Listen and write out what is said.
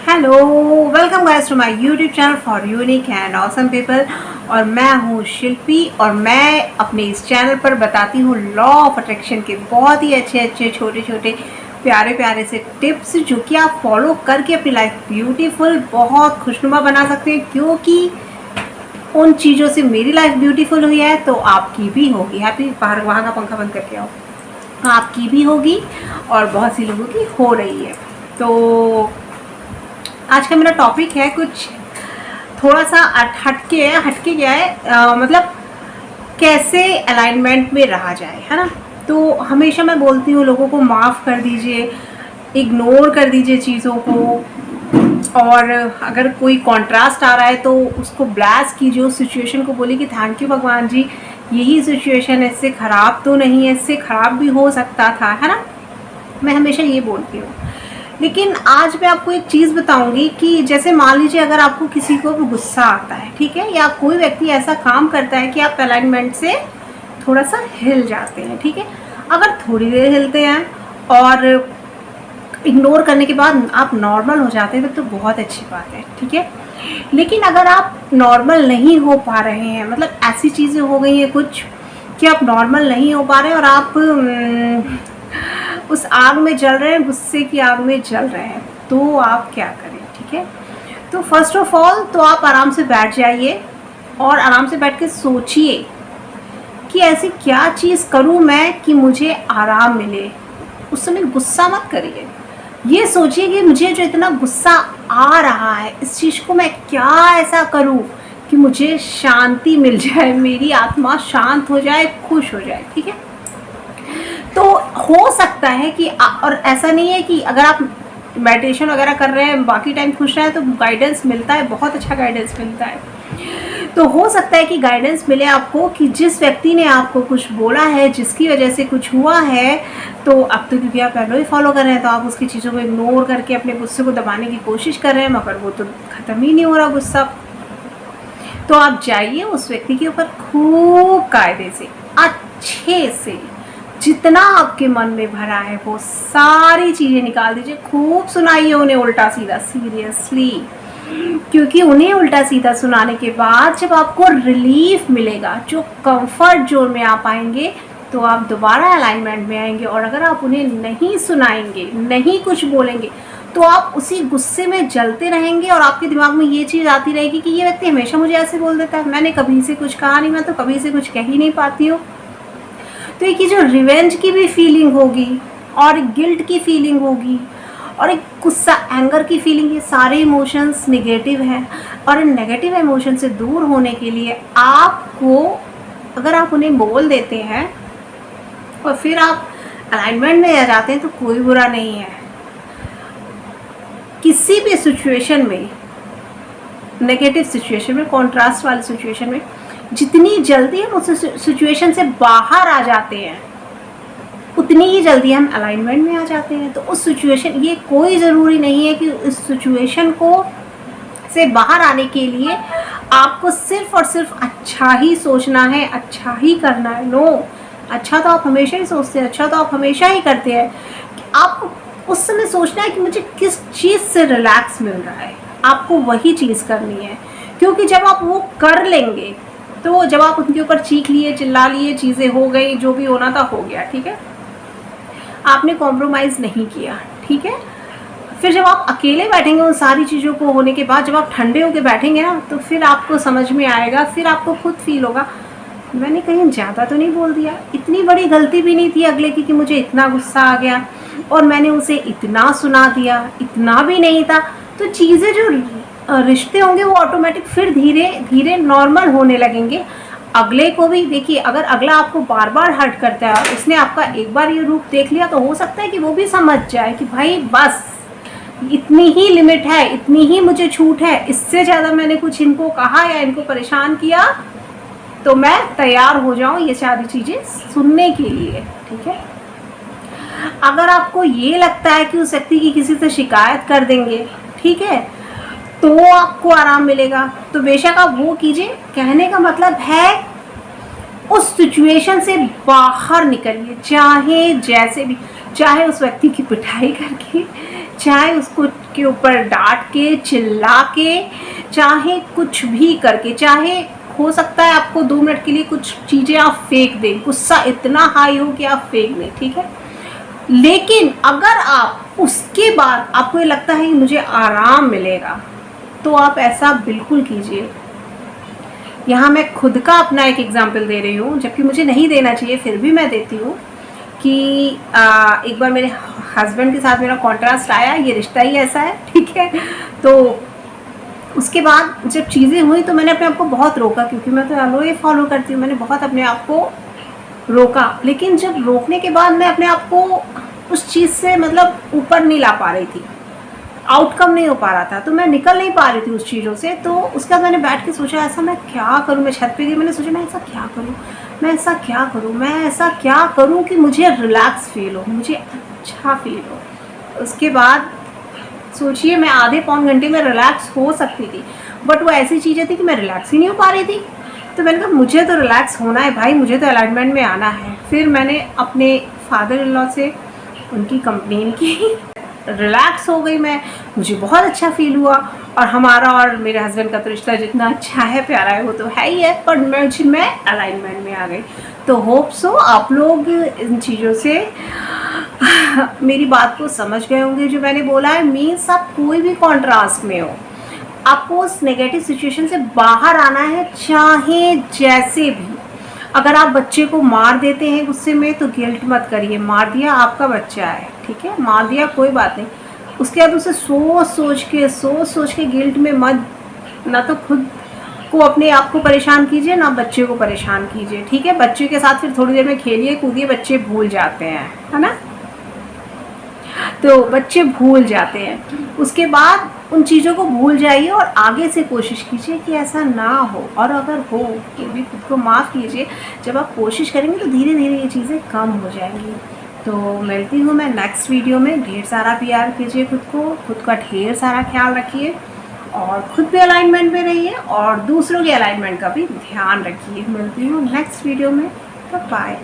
Hello, welcome guys to my YouTube channel for unique and awesome people. और मैं हूँ शिल्पी और मैं अपने इस चैनल पर बताती हूँ लॉ ऑफ अट्रैक्शन के बहुत ही अच्छे छोटे छोटे प्यारे से टिप्स जो कि आप फॉलो करके अपनी लाइफ ब्यूटीफुल बहुत खुशनुमा बना सकते हैं। क्योंकि उन चीज़ों से मेरी लाइफ ब्यूटीफुल हुई है तो आपकी भी होगी। हैप्पी बाहर वहाँ का पंखा बंद करके आओ। आपकी भी होगी और बहुत सी लोगों की हो रही है। तो आज का मेरा टॉपिक है कुछ थोड़ा सा हटके क्या है, मतलब कैसे अलाइनमेंट में रहा जाए, है ना। तो हमेशा मैं बोलती हूँ लोगों को माफ़ कर दीजिए, इग्नोर कर दीजिए चीज़ों को। और अगर कोई कॉन्ट्रास्ट आ रहा है तो उसको ब्लेस कीजिए, उस सिचुएशन को बोलिए कि थैंक यू भगवान जी, यही सिचुएशन है, इससे ख़राब तो नहीं है, इससे ख़राब भी हो सकता था, है ना। मैं हमेशा ये बोलती हूँ। लेकिन आज मैं आपको एक चीज़ बताऊंगी कि जैसे मान लीजिए अगर आपको किसी को गुस्सा आता है, ठीक है, या कोई व्यक्ति ऐसा काम करता है कि आप अलाइनमेंट से थोड़ा सा हिल जाते हैं, ठीक है। अगर थोड़ी देर हिलते हैं और इग्नोर करने के बाद आप नॉर्मल हो जाते हैं तो बहुत अच्छी बात है, ठीक है। लेकिन अगर आप नॉर्मल नहीं हो पा रहे हैं, मतलब ऐसी चीज़ें हो गई हैं कुछ कि आप नॉर्मल नहीं हो पा रहे हैं और आप उस आग में जल रहे हैं, गुस्से की आग में जल रहे हैं, तो आप क्या करें, ठीक है। तो फर्स्ट ऑफ ऑल तो आप आराम से बैठ जाइए और आराम से बैठ के सोचिए कि ऐसी क्या चीज़ करूं मैं कि मुझे आराम मिले। उस समय गुस्सा मत करिए, ये सोचिए कि मुझे जो इतना गुस्सा आ रहा है इस चीज़ को मैं क्या ऐसा करूं कि मुझे शांति मिल जाए, मेरी आत्मा शांत हो जाए, खुश हो जाए, ठीक है। तो हो सकता है कि और ऐसा नहीं है कि अगर आप मेडिटेशन वगैरह कर रहे हैं बाकी टाइम खुश रहे तो गाइडेंस मिलता है, बहुत अच्छा गाइडेंस मिलता है। तो हो सकता है कि गाइडेंस मिले आपको कि जिस व्यक्ति ने आपको कुछ बोला है, जिसकी वजह से कुछ हुआ है, तो अब तो क्योंकि आप पहले ही फॉलो कर रहे हैं तो आप उसकी चीज़ों को इग्नोर करके अपने गुस्से को दबाने की कोशिश कर रहे हैं, मगर वो तो ख़त्म ही नहीं हो रहा गुस्सा। तो आप जाइए उस व्यक्ति के ऊपर खूब कायदे से, अच्छे से, जितना आपके मन में भरा है वो सारी चीज़ें निकाल दीजिए। खूब सुनाइए उन्हें उल्टा सीधा, सीरियसली, क्योंकि उन्हें उल्टा सीधा सुनाने के बाद जब आपको रिलीफ मिलेगा, जो कंफर्ट जोन में आप आएंगे, तो आप दोबारा अलाइनमेंट में आएंगे। और अगर आप उन्हें नहीं सुनाएंगे, नहीं कुछ बोलेंगे, तो आप उसी गुस्से में जलते रहेंगे और आपके दिमाग में ये चीज़ आती रहेगी कि ये व्यक्ति हमेशा मुझे ऐसे बोल देता है, मैंने कभी से कुछ कहा नहीं, मैं तो कभी से कुछ कह ही नहीं पाती हूँ। तो एक जो रिवेंज की भी फीलिंग होगी और गिल्ट की फीलिंग होगी और एक गुस्सा, एंगर की फीलिंग, ये सारे इमोशंस नेगेटिव हैं। और इन नेगेटिव इमोशन से दूर होने के लिए आपको, अगर आप उन्हें बोल देते हैं और फिर आप अलाइनमेंट में आ जाते हैं तो कोई बुरा नहीं है। किसी भी सिचुएशन में, नेगेटिव सिचुएशन में, कॉन्ट्रास्ट वाली सिचुएशन में, जितनी जल्दी हम उस सिचुएशन से बाहर आ जाते हैं उतनी ही जल्दी हम अलाइनमेंट में आ जाते हैं। तो उस सिचुएशन, ये कोई ज़रूरी नहीं है कि उस सिचुएशन को से बाहर आने के लिए आपको सिर्फ और सिर्फ अच्छा ही सोचना है, अच्छा ही करना है। नो, अच्छा तो आप हमेशा ही सोचते हैं, अच्छा तो आप हमेशा ही करते हैं। आपको उस समय सोचना है कि मुझे किस चीज़ से रिलैक्स मिल रहा है, आपको वही चीज़ करनी है। क्योंकि जब आप वो कर लेंगे तो जब आप उनके ऊपर चीख लिए, चिल्ला लिए, चीज़ें हो गई, जो भी होना था हो गया, ठीक है, आपने कॉम्प्रोमाइज़ नहीं किया, ठीक है। फिर जब आप अकेले बैठेंगे उन सारी चीज़ों को होने के बाद, जब आप ठंडे होकर बैठेंगे ना, तो फिर आपको समझ में आएगा, फिर आपको खुद फील होगा मैंने कहीं ज़्यादा तो नहीं बोल दिया, इतनी बड़ी गलती भी नहीं थी अगले की कि मुझे इतना गुस्सा आ गया और मैंने उसे इतना सुना दिया, इतना भी नहीं था। तो चीज़ें, जो रिश्ते होंगे वो ऑटोमेटिक फिर धीरे धीरे नॉर्मल होने लगेंगे। अगले को भी देखिए, अगर अगला आपको बार बार हर्ट करता है, उसने आपका एक बार ये रूप देख लिया, तो हो सकता है कि वो भी समझ जाए कि भाई बस इतनी ही लिमिट है, इतनी ही मुझे छूट है, इससे ज़्यादा मैंने कुछ इनको कहा या इनको परेशान किया तो मैं तैयार हो जाऊँ ये सारी चीज़ें सुनने के लिए, ठीक है। अगर आपको ये लगता है कि उस व्यक्ति की किसी से शिकायत कर देंगे, ठीक है, तो आपको आराम मिलेगा, तो बेशक आप वो कीजिए। कहने का मतलब है उस सिचुएशन से बाहर निकलिए, चाहे जैसे भी, चाहे उस व्यक्ति की पिटाई करके, चाहे उसको के ऊपर डांट के, चिल्ला के, चाहे कुछ भी करके, चाहे हो सकता है आपको 2 मिनट के लिए कुछ चीज़ें आप फेंक दें, गुस्सा इतना हाई हो कि आप फेंक दें, ठीक है। लेकिन अगर आप उसके बाद आपको ये लगता है कि मुझे आराम मिलेगा, तो आप ऐसा बिल्कुल कीजिए। यहाँ मैं खुद का अपना एक एग्जाम्पल दे रही हूँ, जबकि मुझे नहीं देना चाहिए, फिर भी मैं देती हूँ कि एक बार मेरे हस्बैंड के साथ मेरा कॉन्ट्रास्ट आया, ये रिश्ता ही ऐसा है, ठीक है। तो उसके बाद जब चीज़ें हुई तो मैंने अपने आप को बहुत रोका, क्योंकि मैं तो एलओए फॉलो करती हूँ, मैंने बहुत अपने आप को रोका। लेकिन जब रोकने के बाद मैं अपने आप को उस चीज़ से मतलब ऊपर नहीं ला पा रही थी, आउटकम नहीं हो पा रहा था, तो मैं निकल नहीं पा रही थी उस चीज़ों से। तो उसके बाद मैंने बैठ के सोचा ऐसा मैं क्या करूँ, मैं छत पे गई, मैंने सोचा मैं ऐसा क्या करूँ, मैं ऐसा क्या करूँ, मैं ऐसा क्या करूँ कि मुझे रिलैक्स फील हो, मुझे अच्छा फील हो। उसके बाद सोचिए मैं आधे पौन घंटे में रिलैक्स हो सकती थी, बट वो ऐसी चीज़ें थी कि मैं रिलैक्स ही नहीं हो पा रही थी। तो मैंने कहा मुझे तो रिलैक्स होना है भाई, मुझे तो अलाइनमेंट में आना है। फिर मैंने अपने फादर इन लॉ से उनकी कंप्लेन की, रिलैक्स हो गई मैं, मुझे बहुत अच्छा फील हुआ। और हमारा और मेरे हस्बैंड का तो रिश्ता जितना अच्छा है, प्यारा है, वो तो है ही है, पर मैं अलाइनमेंट में आ गई। तो होप सो आप लोग इन चीज़ों से मेरी बात को समझ गए होंगे। जो मैंने बोला है मीन्स आप कोई भी कॉन्ट्रास्ट में हो, आपको उस नेगेटिव सिचुएशन से बाहर आना है, चाहे जैसे भी। अगर आप बच्चे को मार देते हैं गुस्से में तो गिल्ट मत करिए, मार दिया आपका बच्चा है, ठीक है, मार दिया कोई बात नहीं। उसके बाद उसे सोच सोच के गिल्ट में मत, ना तो खुद को अपने आप को परेशान कीजिए, ना बच्चे को परेशान कीजिए, ठीक है। बच्चे के साथ फिर थोड़ी देर में खेलिए कूदिए, बच्चे भूल जाते हैं, है ना। तो बच्चे भूल जाते हैं, उसके बाद उन चीज़ों को भूल जाइए और आगे से कोशिश कीजिए कि ऐसा ना हो। और अगर हो तो भी खुद को माफ़ कीजिए। जब आप कोशिश करेंगे तो धीरे धीरे ये चीज़ें कम हो जाएंगी। तो मिलती हूँ मैं नेक्स्ट वीडियो में। ढेर सारा प्यार कीजिए खुद को, खुद का ढेर सारा ख्याल रखिए, और खुद भी अलाइनमेंट में रहिए और दूसरों के अलाइनमेंट का भी ध्यान रखिए। मिलती हूँ नेक्स्ट वीडियो में, तो बाय।